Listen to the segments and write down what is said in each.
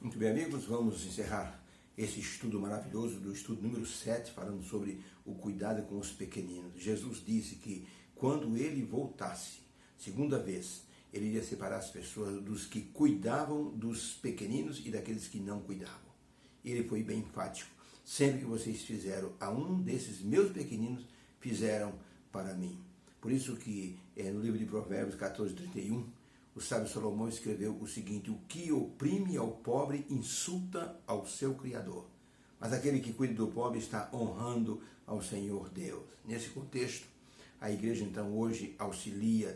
Muito bem, amigos, vamos encerrar esse estudo maravilhoso do estudo número 7, falando sobre o cuidado com os pequeninos. Jesus disse que quando ele voltasse, segunda vez, ele iria separar as pessoas dos que cuidavam dos pequeninos e daqueles que não cuidavam. Ele foi bem enfático. Sempre que vocês fizeram a um desses meus pequeninos, fizeram para mim. Por isso que no livro de Provérbios 14:31, o sábio Salomão escreveu o seguinte: o que oprime ao pobre insulta ao seu Criador, mas aquele que cuida do pobre está honrando ao Senhor Deus. Nesse contexto, a igreja então hoje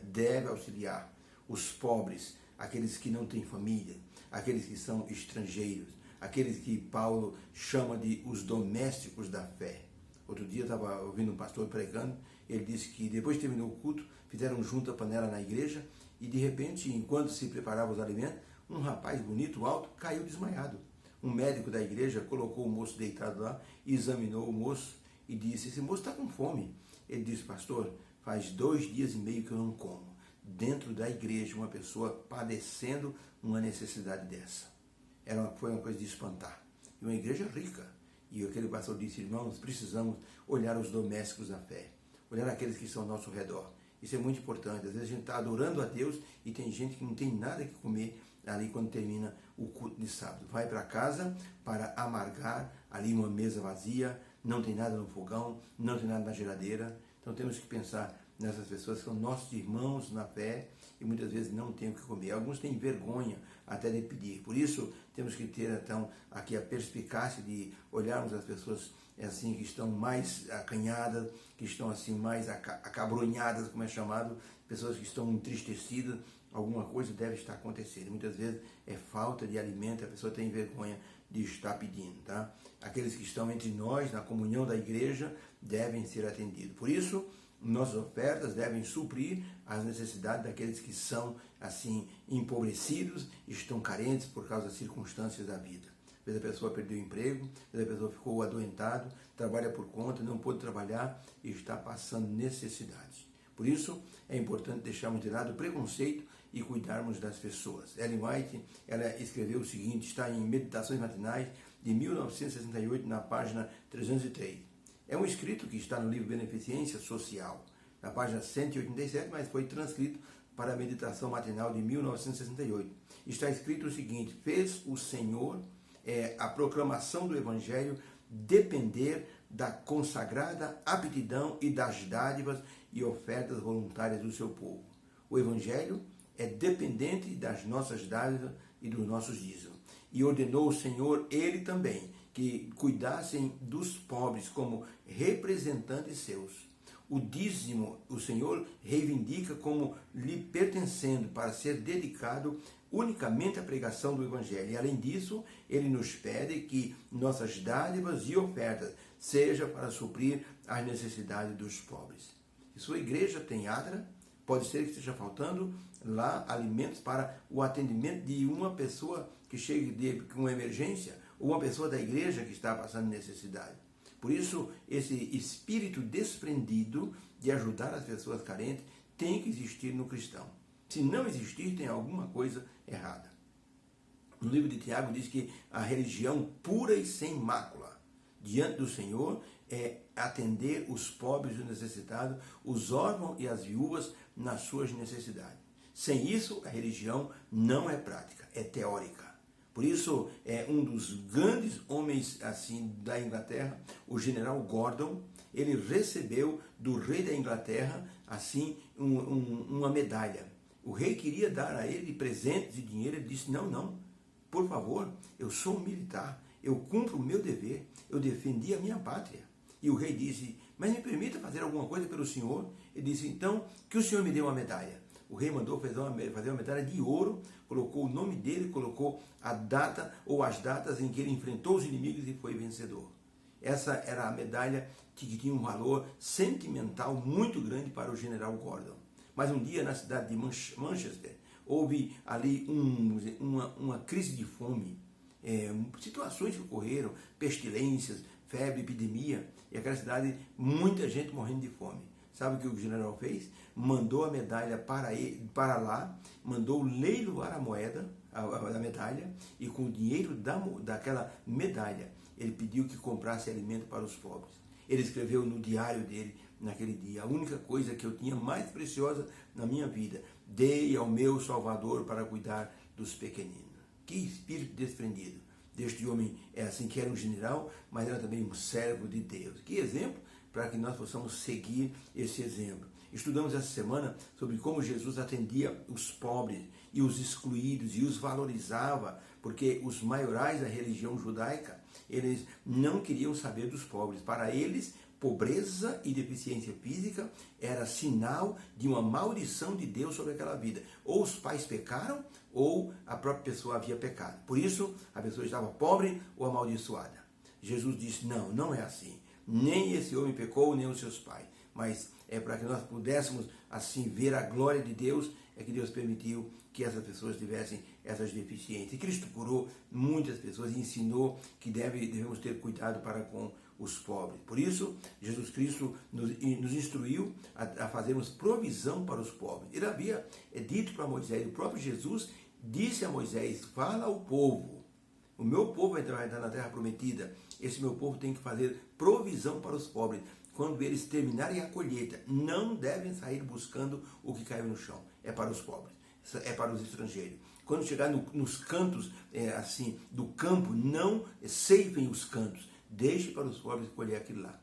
deve auxiliar os pobres, aqueles que não têm família, aqueles que são estrangeiros, aqueles que Paulo chama de os domésticos da fé. Outro dia eu estava ouvindo um pastor pregando, ele disse que depois que terminou o culto, fizeram junto a panela na igreja e de repente, enquanto se preparava os alimentos, um rapaz bonito, alto, caiu desmaiado. Um médico da igreja colocou o moço deitado lá, examinou o moço e disse: esse moço está com fome. Ele disse: pastor, faz 2 dias e meio que eu não como. Dentro da igreja, uma pessoa padecendo uma necessidade dessa. Foi uma coisa de espantar. E uma igreja rica. E aquele pastor disse: irmãos, precisamos olhar os domésticos da fé, olhar aqueles que estão ao nosso redor. Isso é muito importante. Às vezes a gente está adorando a Deus e tem gente que não tem nada que comer ali quando termina o culto de sábado. Vai para casa para amargar ali uma mesa vazia, não tem nada no fogão, não tem nada na geladeira. Então temos que pensar nessas pessoas que são nossos irmãos na fé e muitas vezes não têm o que comer. Alguns têm vergonha até de pedir. Por isso temos que ter então aqui a perspicácia de olharmos as pessoas assim que estão mais acanhadas, que estão assim mais acabrunhadas, como é chamado, pessoas que estão entristecidas. Alguma coisa deve estar acontecendo. Muitas vezes é falta de alimento, a pessoa tem vergonha de estar pedindo, tá? Aqueles que estão entre nós, na comunhão da igreja, devem ser atendidos. Por isso, nossas ofertas devem suprir as necessidades daqueles que são assim empobrecidos, estão carentes por causa das circunstâncias da vida. Às vezes a pessoa perdeu o emprego, às vezes a pessoa ficou adoentado, trabalha por conta, não pôde trabalhar e está passando necessidades. Por isso, é importante deixarmos de lado o preconceito e cuidarmos das pessoas. Ellen White, ela escreveu o seguinte, está em Meditações Matinais, de 1968, na página 303. É um escrito que está no livro Beneficência Social, na página 187, mas foi transcrito para a Meditação Matinal de 1968. Está escrito o seguinte: fez o Senhor a proclamação do Evangelho depender da consagrada aptidão e das dádivas e ofertas voluntárias do seu povo. O Evangelho é dependente das nossas dádivas e dos nossos dízimos. E ordenou o Senhor, ele também, que cuidassem dos pobres como representantes seus. O dízimo, o Senhor reivindica como lhe pertencendo para ser dedicado unicamente à pregação do Evangelho. E além disso, ele nos pede que nossas dádivas e ofertas sejam para suprir as necessidades dos pobres. Se sua igreja tem adra, pode ser que esteja faltando lá alimentos para o atendimento de uma pessoa que chegue com uma emergência, ou uma pessoa da igreja que está passando necessidade. Por isso, esse espírito desprendido de ajudar as pessoas carentes tem que existir no cristão. Se não existir, tem alguma coisa errada. No livro de Tiago diz que a religião pura e sem mácula diante do Senhor é atender os pobres e os necessitados, os órfãos e as viúvas nas suas necessidades. Sem isso, a religião não é prática, é teórica. Por isso, é um dos grandes homens assim da Inglaterra, o general Gordon, ele recebeu do rei da Inglaterra assim uma medalha. O rei queria dar a ele presentes e dinheiro, ele disse: não, por favor, eu sou um militar, eu cumpro o meu dever, eu defendi a minha pátria. E o rei disse: mas me permita fazer alguma coisa pelo senhor? Ele disse: então, que o senhor me dê uma medalha. O rei mandou fazer uma medalha de ouro, colocou o nome dele, colocou a data ou as datas em que ele enfrentou os inimigos e foi vencedor. Essa era a medalha que tinha um valor sentimental muito grande para o general Gordon. Mas um dia, na cidade de Manchester, houve ali uma crise de fome, situações que ocorreram, pestilências, febre, epidemia, e aquela cidade, muita gente morrendo de fome. Sabe o que o general fez? Mandou a medalha para lá, mandou leiloar a moeda, a medalha, e com o dinheiro daquela medalha, ele pediu que comprasse alimento para os pobres. Ele escreveu no diário dele, naquele dia: a única coisa que eu tinha mais preciosa na minha vida, dei ao meu Salvador para cuidar dos pequeninos. Que espírito desprendido deste homem, é assim, que era um general, mas era também um servo de Deus. Que exemplo para que nós possamos seguir esse exemplo. Estudamos essa semana sobre como Jesus atendia os pobres e os excluídos e os valorizava, porque os maiorais da religião judaica, eles não queriam saber dos pobres. Para eles, pobreza e deficiência física era sinal de uma maldição de Deus sobre aquela vida. Ou os pais pecaram, ou a própria pessoa havia pecado. Por isso, a pessoa estava pobre ou amaldiçoada. Jesus disse: não, não é assim. Nem esse homem pecou, nem os seus pais. Mas é para que nós pudéssemos assim ver a glória de Deus, é que Deus permitiu que essas pessoas tivessem essas deficiências. E Cristo curou muitas pessoas e ensinou que devemos ter cuidado para com os pobres. Por isso, Jesus Cristo nos instruiu a fazermos provisão para os pobres. Ele havia dito para Moisés, o próprio Jesus disse a Moisés: fala ao povo, o meu povo vai entrar na terra prometida, esse meu povo tem que fazer provisão para os pobres. Quando eles terminarem a colheita, não devem sair buscando o que caiu no chão. É para os pobres, é para os estrangeiros. Quando chegar nos cantos assim do campo, não ceifem os cantos, deixe para os pobres colher aquilo lá.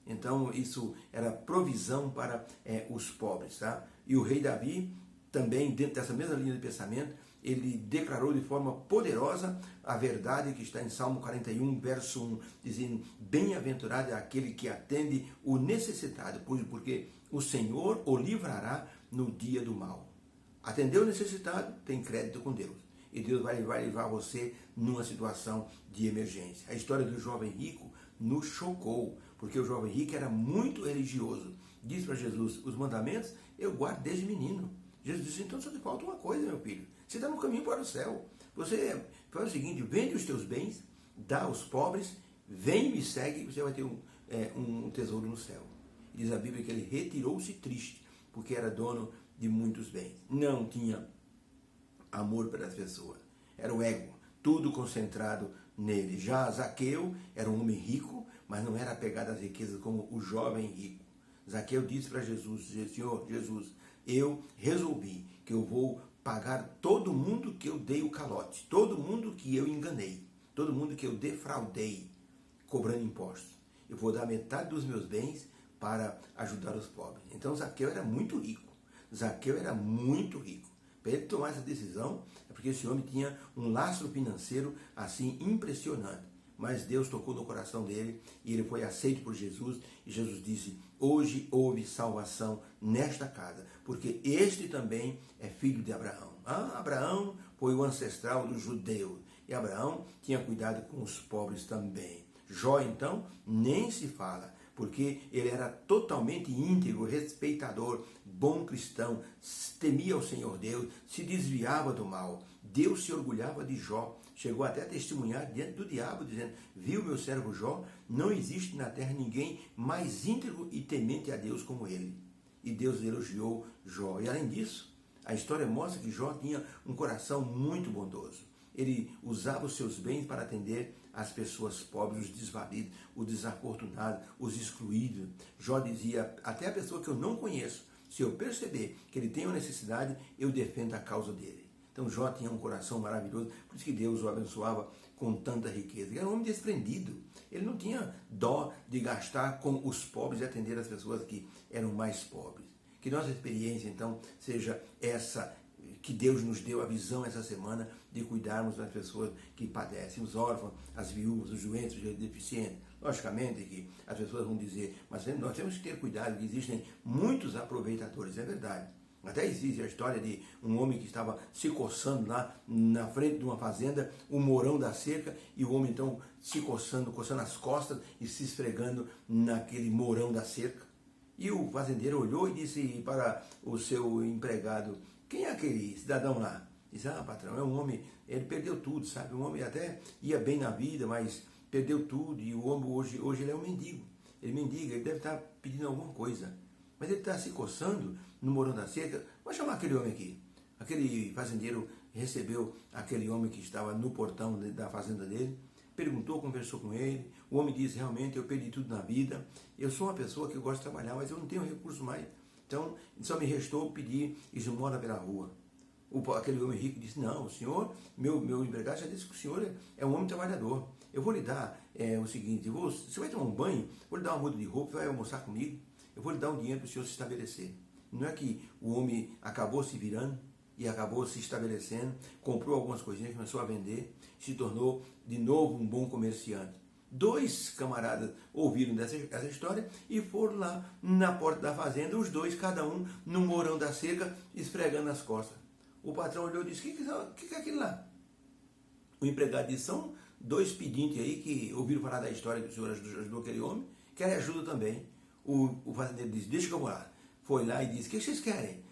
Então isso era provisão para os pobres, tá? E o rei Davi também, dentro dessa mesma linha de pensamento, ele declarou de forma poderosa a verdade que está em Salmo 41, verso 1, dizendo: bem-aventurado é aquele que atende o necessitado, porque o Senhor o livrará no dia do mal. Atender o necessitado tem crédito com Deus, e Deus vai levar você numa situação de emergência. A história do jovem rico nos chocou, porque o jovem rico era muito religioso. Diz para Jesus: os mandamentos eu guardo desde menino. Jesus disse: então só te falta uma coisa, meu filho. Você está no caminho para o céu. Você faz o seguinte: vende os teus bens, dá aos pobres, vem e me segue, e você vai ter um tesouro no céu. E diz a Bíblia que ele retirou-se triste, porque era dono de muitos bens. Não tinha amor pelas pessoas. Era o ego, tudo concentrado nele. Já Zaqueu era um homem rico, mas não era apegado às riquezas como o jovem rico. Zaqueu disse para Jesus: Senhor Jesus, eu resolvi que eu vou pagar todo mundo que eu dei o calote, todo mundo que eu enganei, todo mundo que eu defraudei, cobrando impostos. Eu vou dar metade dos meus bens para ajudar os pobres. Então Zaqueu era muito rico. Zaqueu era muito rico. Para ele tomar essa decisão, é porque esse homem tinha um lastro financeiro assim impressionante. Mas Deus tocou no coração dele e ele foi aceito por Jesus. E Jesus disse: hoje houve salvação nesta casa, porque este também é filho de Abraão. Abraão foi o ancestral dos judeus. E Abraão tinha cuidado com os pobres também. Jó, então, nem se fala, porque ele era totalmente íntegro, respeitador, bom cristão, temia o Senhor Deus, se desviava do mal. Deus se orgulhava de Jó, chegou até a testemunhar diante do diabo, dizendo: viu meu servo Jó? Não existe na terra ninguém mais íntegro e temente a Deus como ele. E Deus elogiou Jó. E além disso, a história mostra que Jó tinha um coração muito bondoso. Ele usava os seus bens para atender as pessoas pobres, os desvalidos, os desafortunados, os excluídos. Jó dizia: até a pessoa que eu não conheço, se eu perceber que ele tem uma necessidade, eu defendo a causa dele. Então Jó tinha um coração maravilhoso, por isso que Deus o abençoava com tanta riqueza. Ele era um homem desprendido, ele não tinha dó de gastar com os pobres e atender as pessoas que eram mais pobres. Que nossa experiência, então, seja essa, que Deus nos deu a visão essa semana de cuidarmos das pessoas que padecem, os órfãos, as viúvas, os doentes, os deficientes. Logicamente que as pessoas vão dizer: mas nós temos que ter cuidado, que existem muitos aproveitadores. É verdade. Até existe a história de um homem que estava se coçando lá na frente de uma fazenda, o morão da cerca, e o homem então se coçando as costas e se esfregando naquele morão da cerca. E o fazendeiro olhou e disse para o seu empregado: quem é aquele cidadão lá? Disse: patrão, é um homem, ele perdeu tudo, sabe? Um homem até ia bem na vida, mas perdeu tudo, e o homem hoje ele é um mendigo. Ele mendiga, ele deve estar pedindo alguma coisa. Mas ele está se coçando no morão da cerca. Vou chamar aquele homem aqui. Aquele fazendeiro recebeu aquele homem que estava no portão da fazenda dele, perguntou, conversou com ele. O homem disse: realmente, eu perdi tudo na vida, eu sou uma pessoa que gosta de trabalhar, mas eu não tenho recurso mais, então só me restou pedir esmola pela rua. Aquele homem rico disse: não, o senhor, meu empregado já disse que o senhor é um homem trabalhador, eu vou lhe dar o seguinte, você vai tomar um banho, vou lhe dar uma muda de roupa, vai almoçar comigo, eu vou lhe dar um dinheiro para o senhor se estabelecer. Não é que o homem acabou se virando e acabou se estabelecendo, comprou algumas coisinhas, começou a vender, se tornou de novo um bom comerciante. Dois camaradas ouviram essa história e foram lá na porta da fazenda, os dois, cada um no morão da cerca, esfregando as costas. O patrão olhou e disse: o que é aquilo lá? O empregado disse: são dois pedintes aí que ouviram falar da história que o senhor ajudou aquele homem, querem ajuda também. O fazendeiro disse: deixa que eu vou lá. Foi lá e disse: o que vocês querem?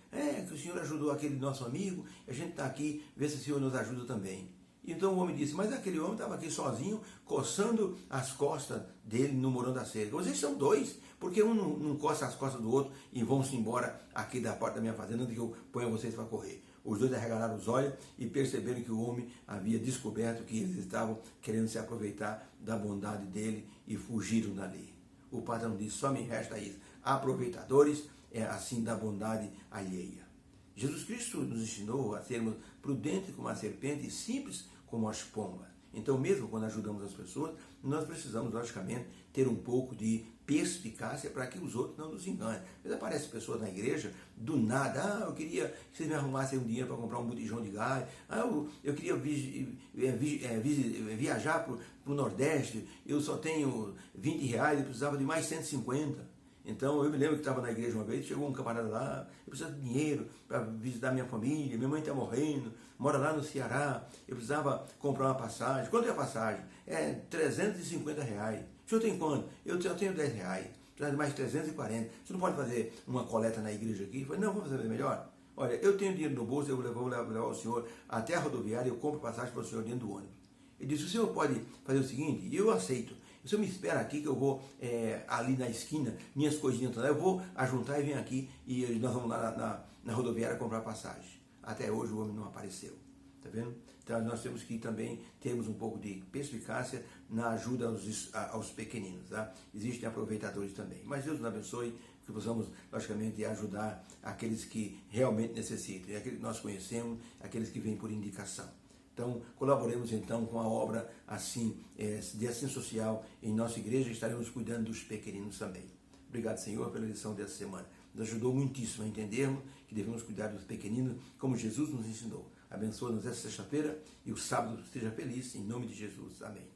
Que o senhor ajudou aquele nosso amigo, a gente está aqui, vê se o senhor nos ajuda também. Então o homem disse: mas aquele homem estava aqui sozinho, coçando as costas dele no morão da cerca. Vocês são dois, porque um não coça as costas do outro e vão-se embora aqui da porta da minha fazenda antes que eu ponha vocês para correr. Os dois arregalaram os olhos e perceberam que o homem havia descoberto que eles estavam querendo se aproveitar da bondade dele e fugiram dali. O patrão disse: só me resta isso, aproveitadores, assim da bondade alheia. Jesus Cristo nos ensinou a sermos prudentes como a serpente e simples como as pombas. Então, mesmo quando ajudamos as pessoas, nós precisamos, logicamente, ter um pouco de perspicácia para que os outros não nos enganem. Mas aparecem pessoas na igreja, do nada: eu queria que vocês me arrumassem um dinheiro para comprar um botijão de gás, eu queria viajar para o Nordeste, eu só tenho 20 reais, eu precisava de mais 150. Então, eu me lembro que estava na igreja uma vez, chegou um camarada lá: eu preciso de dinheiro para visitar minha família, minha mãe está morrendo, mora lá no Ceará, eu precisava comprar uma passagem. Quanto é a passagem? É 350 reais. O senhor tem quanto? Eu só tenho 10 reais, preciso de mais 340. Você não pode fazer uma coleta na igreja aqui? Eu falei: não, vou fazer melhor. Olha, eu tenho dinheiro no bolso, eu vou levar o senhor até a rodoviária, eu compro passagem para o senhor dentro do ônibus. Ele disse: o senhor pode fazer o seguinte, e eu aceito. O senhor me espera aqui que eu vou ali na esquina, minhas coisinhas, eu vou ajuntar e venho aqui e nós vamos lá na rodoviária comprar passagem. Até hoje o homem não apareceu, tá vendo? Então nós temos que também termos um pouco de perspicácia na ajuda aos pequeninos, tá? Existem aproveitadores também, mas Deus nos abençoe, que possamos, logicamente, ajudar aqueles que realmente necessitam, aqueles que nós conhecemos, aqueles que vêm por indicação. Então, colaboremos então com a obra assim, de ação social em nossa igreja, e estaremos cuidando dos pequeninos também. Obrigado, Senhor, pela lição dessa semana. Nos ajudou muitíssimo a entendermos que devemos cuidar dos pequeninos como Jesus nos ensinou. Abençoa-nos esta sexta-feira e o sábado esteja feliz, em nome de Jesus. Amém.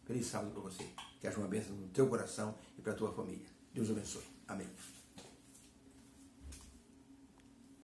Feliz sábado para você. Que haja uma bênção no teu coração e para a tua família. Deus abençoe. Amém.